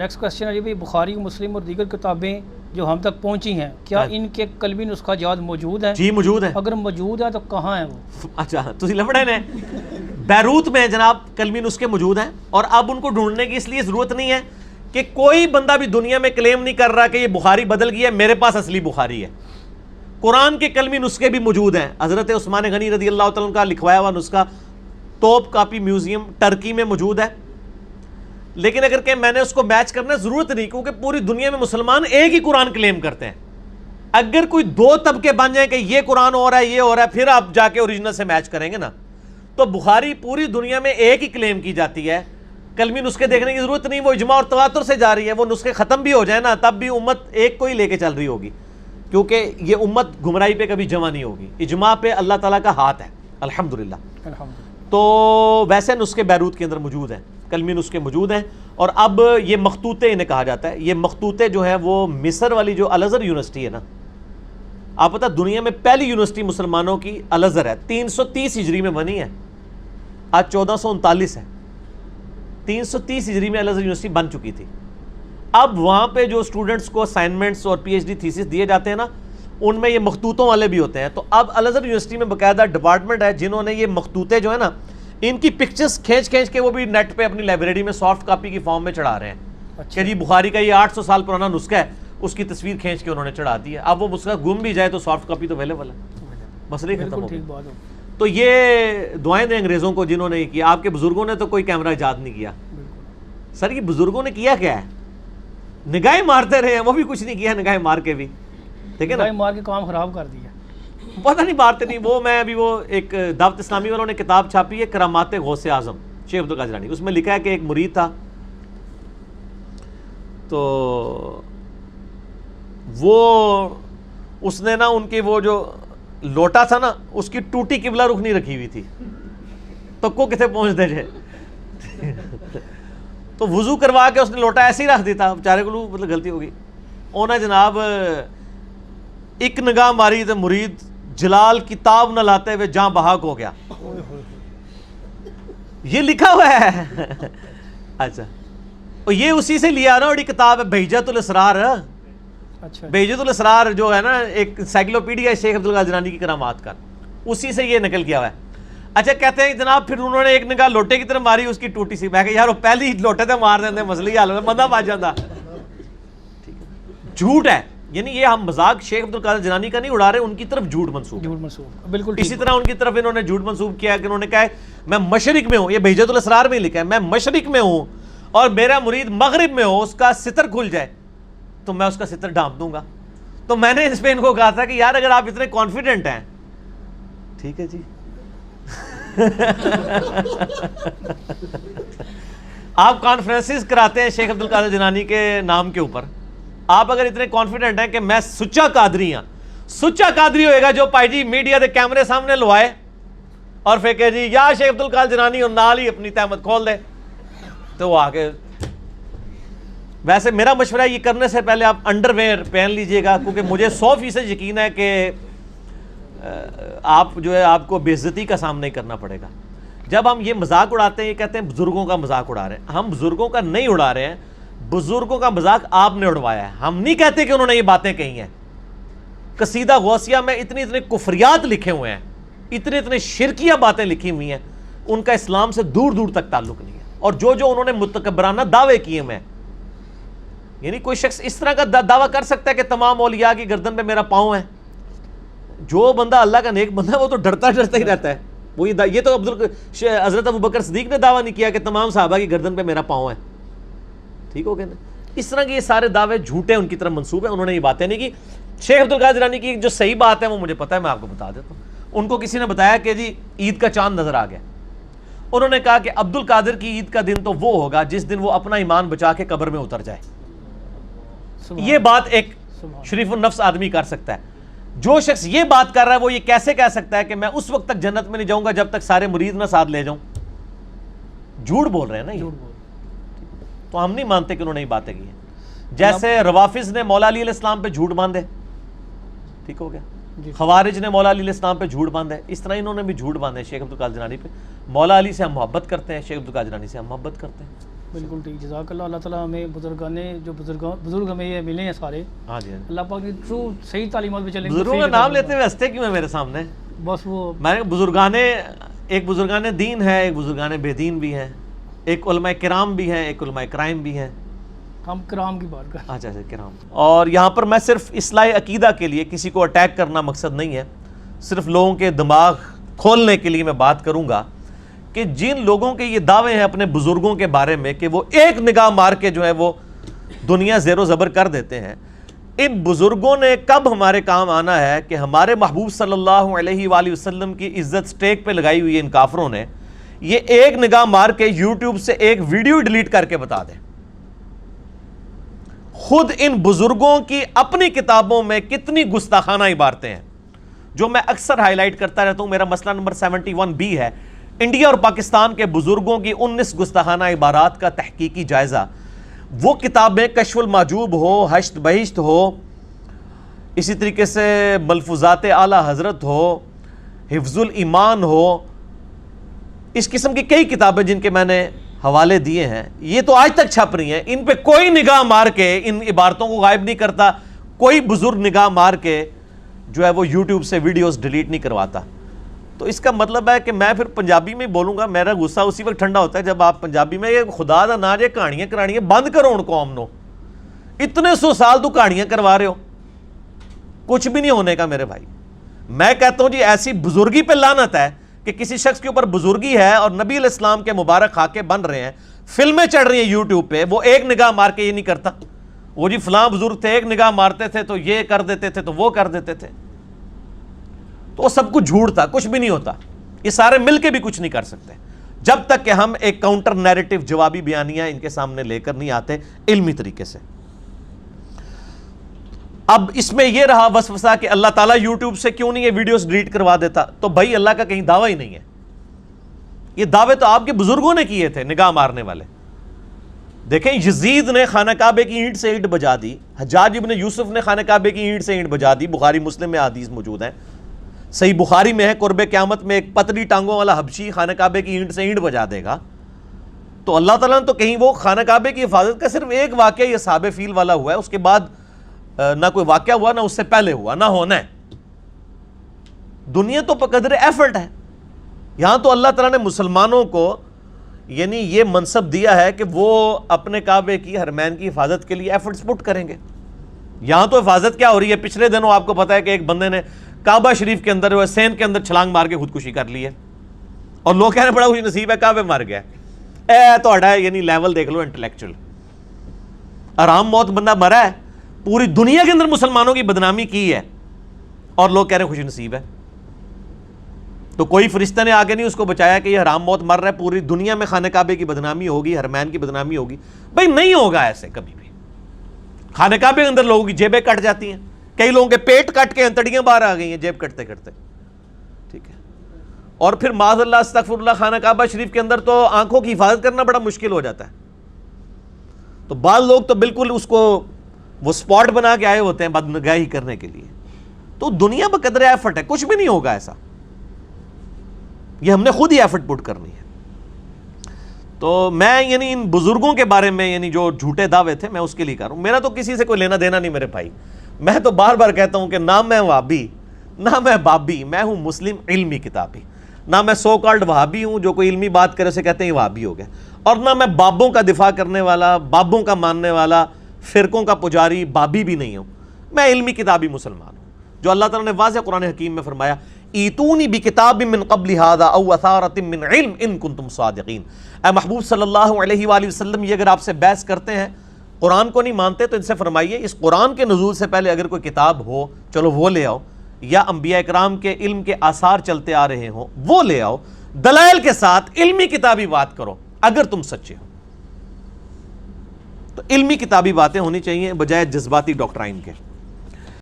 Next question ہے جی، بخاری مسلم اور دیگر کتابیں جو ہم تک پہنچی ہیں کیا ان کے قلبی نسخہ جات موجود ہیں؟ جی موجود ہیں. اگر موجود ہیں تو کہاں ہیں وہ؟ اچھا تسی لفڑے نے بیروت میں جناب قلمی نسخے موجود ہیں، اور اب ان کو ڈھونڈنے کی اس لیے ضرورت نہیں ہے کہ کوئی بندہ بھی دنیا میں کلیم نہیں کر رہا کہ یہ بخاری بدل گیا ہے، میرے پاس اصلی بخاری ہے. قرآن کے قلمی نسخے بھی موجود ہیں. حضرت عثمان غنی رضی اللہ تعالیٰ عنہ کا لکھوایا ہوا نسخہ توپ کاپی میوزیم ٹرکی میں موجود ہے، لیکن اگر کہ میں نے اس کو میچ کرنا ضرورت نہیں، کیونکہ پوری دنیا میں مسلمان ایک ہی قرآن کلیم کرتے ہیں. اگر کوئی دو طبقے بن جائیں کہ یہ قرآن ہو رہا ہے یہ ہو رہا ہے، پھر آپ جا کے اوریجنل سے میچ کریں گے نا. تو بخاری پوری دنیا میں ایک ہی کلیم کی جاتی ہے، کلمی نسخے دیکھنے کی ضرورت نہیں، وہ اجماع اور تواتر سے جا رہی ہے. وہ نسخے ختم بھی ہو جائیں نا تب بھی امت ایک کو ہی لے کے چل رہی ہوگی، کیونکہ یہ امت گمراہی پہ کبھی جمع نہیں ہوگی. اجماع پہ اللہ تعالیٰ کا ہاتھ ہے الحمدللہ. تو ویسے نسخے بیروت کے اندر موجود ہیں، کلمی نسخے موجود ہیں. اور اب یہ مخطوطے انہیں کہا جاتا ہے. یہ مخطوطے جو ہیں وہ مصر والی جو الازہر یونیورسٹی ہے نا، آپ پتہ دنیا میں پہلی یونیورسٹی مسلمانوں کی الازہر ہے، 330 ہجری میں بنی ہے، آج 1439 ہے. 330 ہجری میں الازہر یونیورسٹی بن چکی تھی. اب وہاں پہ جو اسٹوڈنٹس کو اسائنمنٹس اور پی ایچ ڈی تھیسس دیے جاتے ہیں نا، ان میں یہ مخطوطوں والے بھی ہوتے ہیں. تو اب الازہر یونیورسٹی میں باقاعدہ ڈپارٹمنٹ ہے جنہوں نے یہ مخطوطے جو ہے نا، ان کی پکچرز کھینچ کے وہ بھی نیٹ پہ اپنی لائبریری میں سافٹ کاپی کی فارم میں چڑھا رہے ہیں کہ جی بخاری کا یہ 800 سال پرانا نسخہ ہے، اس کی تصویر کھینچ کے انہوں نے چڑھا دی ہے. اب وہ نسخہ گم بھی جائے تو سافٹ کاپی تو اویلیبل ہے، مسئلہ ختم ہو گیا. تو یہ دعائیں دیں انگریزوں کو جنہوں نے یہ کیا. آپ کے بزرگوں نے تو کوئی کیمرہ ایجاد نہیں کیا. سر یہ بزرگوں نے کیا ہے؟ نگاہیں مارتے رہے ہیں، وہ بھی کچھ نہیں کیا نگاہیں مار کے بھی، ٹھیک ہے نا، مار کے کام خراب کر دیا. پتہ نہیں مارتے نہیں. وہ میں ابھی وہ ایک دعوت اسلامی والوں نے کتاب چھاپی ہے کرامات غوث اعظم شیخ عبد القادر جیلانی، اس میں لکھا ہے کہ ایک مرید تھا، تو وہ اس نے نا ان کی وہ جو لوٹا تھا نا اس کی ٹوٹی قبلہ رخ نہیں رکھی ہوئی تھی، تو کو کتنے پہنچ دے جائے تو وضو کروا کے اس نے لوٹا ایسے ہی رکھ دیتا. بیچارے کو مطلب غلطی ہوگی انہیں جناب ایک نگاہ ماری تو مرید جلال کتاب نہ لاتے ہوئے جاں بحق ہو گیا. یہ لکھا ہوا ہے. اچھا اور یہ اسی سے لیا نا، بڑی کتاب ہے بہجت الاسرار. بہجت الاسرار جو ہے نا ایک انسائکلوپیڈیا ہے شیخ عبد القادر جیلانی کی کرامات کا، اسی سے یہ نقل کیا ہوا ہے. اچھا کہتے ہیں جناب پھر انہوں نے ایک نگاہ لوٹے کی طرف ماری، اس کی ٹوٹی سی. میں کہ یار وہ پہلی لوٹے تھے مار دیتے مسئلہ ہی حل ہوتا، بندہ بچ جاتا. جھوٹ ہے، یعنی یہ ہم مذاق شیخ عبد القادر جیلانی کا نہیں اڑا رہے، ان کی طرف جھوٹ منسوب بالکل. اسی طرح ان کی طرف انہوں نے جھوٹ منسوب کیا کہ انہوں نے کہا ہے میں مشرق میں ہوں، یہ بہجت الاسرار میں لکھا ہے، میں مشرق میں ہوں اور میرا مرید مغرب میں ہو، اس کا ستر کھل جائے تو میں اس کا ستر ڈھانپ دوں گا. تو میں نے اس پہ ان کو کہا تھا کہ یار اگر آپ اتنے کانفیڈنٹ ہیں، ٹھیک ہے جی آپ کانفرنسز کراتے ہیں شیخ عبد القادر جیلانی کے نام کے اوپر، آپ اگر اتنے کانفیڈنٹ ہیں کہ میں سچا قادری ہاں، سچا قادری ہوئے گا جو پائی جی میڈیا دے کیمرے سامنے لوائے اور پھر کہ جی یا شیخ عبد القادر جیلانی اور نال ہی اپنی تہمت کھول دے، تو وہ آگے. ویسے میرا مشورہ یہ کرنے سے پہلے آپ انڈر ویئر پہن لیجئے گا، کیونکہ مجھے 100% یقین ہے کہ آپ جو ہے آپ کو بے عزتی کا سامنا ہی کرنا پڑے گا. جب ہم یہ مذاق اڑاتے ہیں، یہ کہتے ہیں بزرگوں کا مذاق اڑا رہے ہیں، ہم بزرگوں کا نہیں اڑا رہے ہیں، بزرگوں کا مذاق آپ نے اڑوایا ہے. ہم نہیں کہتے کہ انہوں نے یہ باتیں کہی ہیں. قصیدہ غوثیہ میں اتنے کفریات لکھے ہوئے ہیں، اتنے شرکیہ باتیں لکھی ہوئی ہیں، ان کا اسلام سے دور دور تک تعلق نہیں ہے. اور جو انہوں نے متکبرانہ دعوے کیے ہوئے ہیں، یعنی کوئی شخص اس طرح کا دعویٰ کر سکتا ہے کہ تمام اولیاء کی گردن پہ میرا پاؤں ہے. جو بندہ اللہ کا نیک بندہ ہے وہ تو ڈرتا ہی رہتا ہے. وہ یہ تو حضرت ابوبکر صدیق نے دعویٰ نہیں کیا کہ تمام صحابہ کی گردن پہ میرا پاؤں ہے. ٹھیک ہو گیا نا. اس طرح کے یہ سارے دعوے جھوٹے ان کی طرف منسوب ہیں، انہوں نے یہ باتیں نہیں کی. شیخ عبد القادر جیلانی کی جو صحیح بات ہے وہ مجھے پتہ ہے، میں آپ کو بتا دیتا ہوں. ان کو کسی نے بتایا کہ جی عید کا چاند نظر آ گیا. انہوں نے کہا کہ عبد القادر کی عید کا دن تو وہ ہوگا جس دن وہ اپنا ایمان بچا کے قبر میں اتر جائے. یہ بات ایک شریف النفس آدمی کر سکتا ہے. جو شخص یہ بات کر رہا ہے وہ یہ کیسے کہہ سکتا ہے کہ میں اس وقت تک جنت میں نہیں جاؤں گا جب تک سارے مرید نہ ساتھ لے جاؤں؟ جھوٹ بول رہے ہیں نا یہ. تو ہم نہیں مانتے کہ انہوں نے یہ باتیں کی ہیں. جیسے روافظ نے مولا علی علیہ السلام پہ جھوٹ باندھے، ٹھیک ہو گیا، خوارج نے مولا علی علیہ السلام پہ جھوٹ باندھے، اس طرح انہوں نے بھی جھوٹ باندھے شیخ عبد القادر جیلانی پہ. مولا علی سے ہم محبت کرتے ہیں، شیخ عبد القادر جیلانی سے ہم محبت کرتے ہیں. بالکل ٹھیک، جزاک اللہ. اللہ تعالیٰ ہمیں بزرگ ہمیں یہ ملے ہیں سارے، ہاں جی اللہ پاک نے ٹرو صحیح تعلیمات پہ چلیں. بزرگوں کا نام لیتے ہوئے ہنستے کیوں ہیں میرے سامنے؟ بس وہ میں نے ایک بزرگان دین ہے، ایک بزرگان بے دین بھی ہیں، ایک علماء کرام بھی ہیں، ایک علماء کرائم بھی ہیں. ہم کرام کی بات کریں. اچھا کرام. اور یہاں پر میں صرف اصلاح عقیدہ کے لیے، کسی کو اٹیک کرنا مقصد نہیں ہے، صرف لوگوں کے دماغ کھولنے کے لیے میں بات کروں گا کہ جن لوگوں کے یہ دعوے ہیں اپنے بزرگوں کے بارے میں کہ وہ ایک نگاہ مار کے جو ہے وہ دنیا زیر و زبر کر دیتے ہیں، ان بزرگوں نے کب ہمارے کام آنا ہے کہ ہمارے محبوب صلی اللہ علیہ وآلہ وسلم کی عزت سٹیک پہ لگائی ہوئی ان کافروں نے یہ ایک نگاہ مار کے یوٹیوب سے ایک ویڈیو ڈیلیٹ کر کے بتا دیں. خود ان بزرگوں کی اپنی کتابوں میں کتنی گستاخانہ عبارتیں ہیں جو میں اکثر ہائی لائٹ کرتا رہتا ہوں. میرا مسئلہ نمبر 71B ہے، انڈیا اور پاکستان کے بزرگوں کی 19 گستاخانہ عبارات کا تحقیقی جائزہ. وہ کتابیں کشف المحجوب ہو، حشت بہشت ہو، اسی طریقے سے ملفوظات اعلی حضرت ہو، حفظ الایمان ہو، اس قسم کی کئی کتابیں جن کے میں نے حوالے دیے ہیں، یہ تو آج تک چھپ رہی ہیں. ان پہ کوئی نگاہ مار کے ان عبارتوں کو غائب نہیں کرتا، کوئی بزرگ نگاہ مار کے جو ہے وہ یوٹیوب سے ویڈیوز ڈیلیٹ نہیں کرواتا. تو اس کا مطلب ہے کہ میں پھر پنجابی میں بولوں گا، میرا غصہ اسی وقت ٹھنڈا ہوتا ہے جب آپ پنجابی میں یہ خدا دا نا جے کہانیاں کرانیاں بند کرو ان قوم نو. اتنے 100 سال تو کہانیاں کروا رہے ہو، کچھ بھی نہیں ہونے کا میرے بھائی. میں کہتا ہوں جی ایسی بزرگی پہ لعنت ہے کہ کسی شخص کے اوپر بزرگی ہے اور نبی علیہ السلام کے مبارک خاکے بن رہے ہیں، فلمیں چڑھ رہی ہیں یوٹیوب پہ، وہ ایک نگاہ مار کے یہ نہیں کرتا. وہ جی فلاں بزرگ تھے، ایک نگاہ مارتے تھے تو یہ کر دیتے تھے تو وہ کر دیتے تھے. تو وہ سب کچھ جھوٹ تھا، کچھ بھی نہیں ہوتا. یہ سارے مل کے بھی کچھ نہیں کر سکتے جب تک کہ ہم ایک کاؤنٹر نیریٹو جوابی بیانیاں ان کے سامنے لے کر نہیں آتے علمی طریقے سے. اب اس میں یہ رہا وسوسہ کہ اللہ تعالیٰ یوٹیوب سے کیوں نہیں یہ ویڈیوز ڈیلیٹ کروا دیتا. تو بھائی اللہ کا کہیں دعویٰ ہی نہیں ہے. یہ دعوے تو آپ کے بزرگوں نے کیے تھے نگاہ مارنے والے. دیکھیں یزید نے خانہ کعبے کی اینٹ سے اینٹ بجا دی، حجاج ابن یوسف نے خانہ کعبے کی اینٹ سے اینٹ بجا دی. بخاری مسلم میں حدیث موجود ہیں، صحیح بخاری میں ہے قرب قیامت میں ایک پتلی ٹانگوں والا حبشی خانہ کعبے کی اینٹ سے اینٹ بجا دے گا. تو اللہ تعالیٰ نے تو کہیں وہ خانہ کعبے کی حفاظت کا صرف ایک واقعہ یہ اصحاب فیل والا ہوا ہے، اس کے بعد نہ کوئی واقعہ ہوا، نہ اس سے پہلے ہوا، نہ ہونا ہے. دنیا تو بقدر ایفرٹ ہے. یہاں تو اللہ تعالیٰ نے مسلمانوں کو یعنی یہ منصب دیا ہے کہ وہ اپنے کعبے کی حرمین کی حفاظت کے لیے ایفرٹس پٹ کریں گے. یہاں تو حفاظت کیا ہو رہی ہے، پچھلے دنوں آپ کو پتا ہے کہ ایک بندے نے کعبہ شریف کے اندر سین کے اندر چھلانگ مار کے خودکشی کر لی ہے اور لوگ کہنے بڑا خوش نصیب ہے کعبے مار گیا. تو یعنی لیول دیکھ لو انٹلیکچوئل. آرام موت بندہ مرا ہے، پوری دنیا کے اندر مسلمانوں کی بدنامی کی ہے اور لوگ کہہ رہے ہیں خوش نصیب ہے. تو کوئی فرشتہ نے آگے نہیں اس کو بچایا کہ یہ حرام موت مر رہا ہے، پوری دنیا میں خانہ کعبے کی بدنامی ہوگی، حرمین کی بدنامی ہوگی. بھائی نہیں ہوگا ایسے کبھی بھی. خانہ کعبے کے اندر لوگوں کی جیبیں کٹ جاتی ہیں، کئی لوگوں کے پیٹ کٹ کے انتڑیاں باہر آ گئی ہیں جیب کٹتے کٹتے، ٹھیک ہے. اور پھر معاذ اللہ استغفر اللہ خانہ کعبہ شریف کے اندر تو آنکھوں کی حفاظت کرنا بڑا مشکل ہو جاتا ہے. تو بعض لوگ تو بالکل اس کو وہ سپاٹ بنا کے آئے ہوتے ہیں بدنگاہی کرنے کے لیے. تو دنیا بقدر ایفرٹ ہے، کچھ بھی نہیں ہوگا ایسا. یہ ہم نے خود ہی ایفرٹ پٹ کرنی ہے. تو میں یعنی ان بزرگوں کے بارے میں یعنی جو جھوٹے دعوے تھے میں اس کے لیے کر رہا ہوں. میرا تو کسی سے کوئی لینا دینا نہیں میرے بھائی. میں تو بار بار کہتا ہوں کہ نہ میں وہابی، نہ میں بابی، میں ہوں مسلم علمی کتابی. نہ میں سو کالڈ وہابی ہوں، جو کوئی علمی بات کرے اسے کہتے ہیں وہابی ہو گیا. اور نہ میں بابوں کا دفاع کرنے والا، بابوں کا ماننے والا، فرقوں کا پجاری بابی بھی نہیں ہوں. میں علمی کتابی مسلمان ہوں. جو اللہ تعالیٰ نے واضح قرآن حکیم میں فرمایا ایتونی بکتاب من قبل هذا او اثارۃ من علم ان کنتم صادقین. اے محبوب صلی اللہ علیہ وآلہ وسلم، یہ اگر آپ سے بحث کرتے ہیں، قرآن کو نہیں مانتے، تو ان سے فرمائیے اس قرآن کے نزول سے پہلے اگر کوئی کتاب ہو چلو وہ لے آؤ، یا انبیاء اکرام کے علم کے آثار چلتے آ رہے ہوں وہ لے آؤ، دلائل کے ساتھ علمی کتابی بات کرو اگر تم سچے ہو. تو علمی کتابی باتیں ہونی چاہیے بجائے جذباتی ڈاکٹرائن کے.